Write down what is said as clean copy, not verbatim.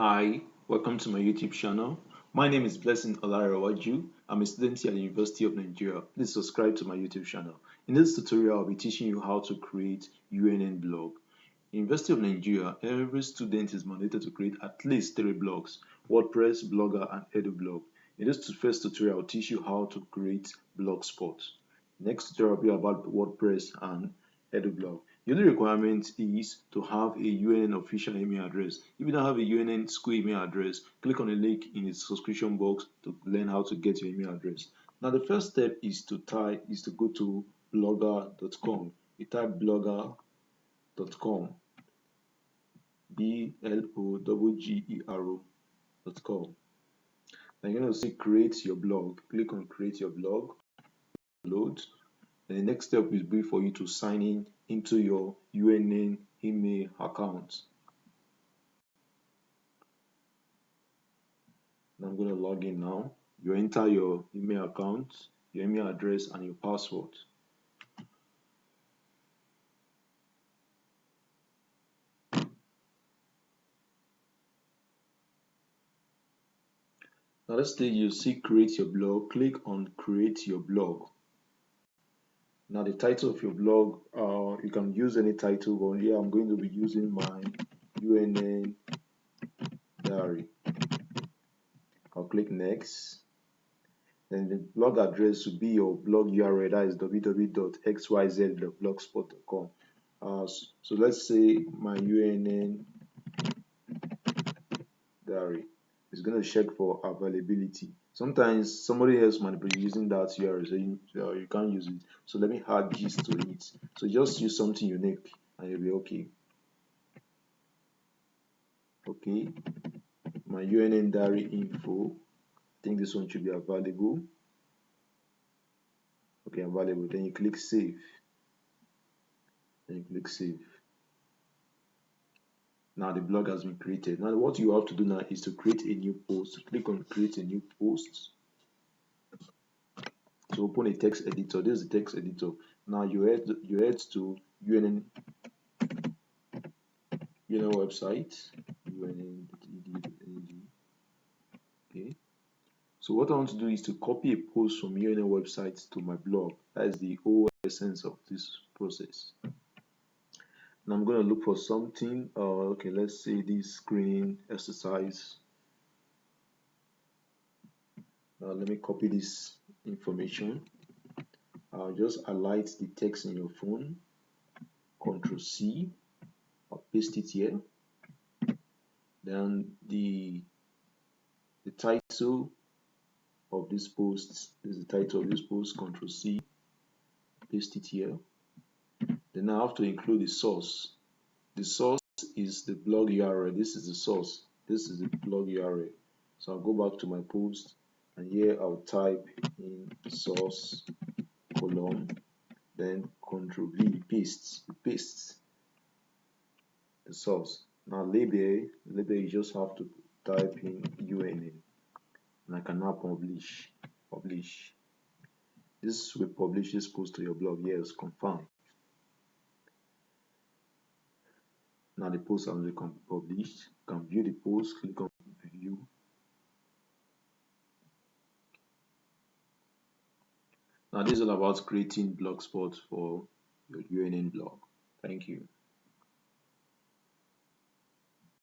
Hi, welcome to my YouTube channel. My name is Blessing Olarawaju. I'm a student here at the University of Nigeria. Please subscribe to my YouTube channel. In this tutorial, I'll be teaching you how to create UNN blog. University of Nigeria, every student is mandated to create at least 3 blogs: WordPress, Blogger, and EduBlog. In this first tutorial, I'll teach you how to create Blogspot. Next tutorial will be about WordPress and EduBlog. The only requirement is to have a UNN official email address. If you don't have a UNN school email address, click on the link in the subscription box to learn how to get your email address. Now, the first step is to go to blogger.com. You type blogger.com, blogger.com. Now you're going to see create your blog. Click on create your blog. Load. Then the next step will be for you to sign in into your UNN email account. Now I'm going to log in now. You enter your email account, your email address, and your password. Now let's say you see create your blog. Click on create your blog. Now the title of your blog, you can use any title, but here I'm going to be using my UNN diary. I'll click next. Then the blog address will be your blog URL, that is www.xyz.blogspot.com. So let's say my UNN diary is going to check for availability. Sometimes somebody else might be using that URL, so you can't use it. So let me add gist to it. So just use something unique and you'll be okay. Okay, my UNN diary info. I think this one should be available. Okay, available. Then you click save. Then you click save. Now the blog has been created. Now what you have to do now is to create a new post. Click on create a new post. To open a text editor. This is the text editor. Now you head to UNN website, unn.edu.ng. Okay. So what I want to do is to copy a post from UNN website to my blog. That is the whole essence of this process. Now I'm going to look for something. Okay, let's say this screening exercise. Let me copy this information. Just highlight the text in your phone. Ctrl C. I'll paste it here. Then the title of this post is the title of this post. Ctrl C. Paste it here. Then I have to include the source. The source is the blog URL. This is the source. This is the blog URL. So I'll go back to my post, and here I'll type in source column, then Ctrl V, paste the source. Now label you just have to type in UNN, and I can now publish. This will publish this post to your blog. Yes, confirm. Now the post has become published. You can view the post. Click on view. Now this is all about creating blogspot for your UNN blog. Thank you.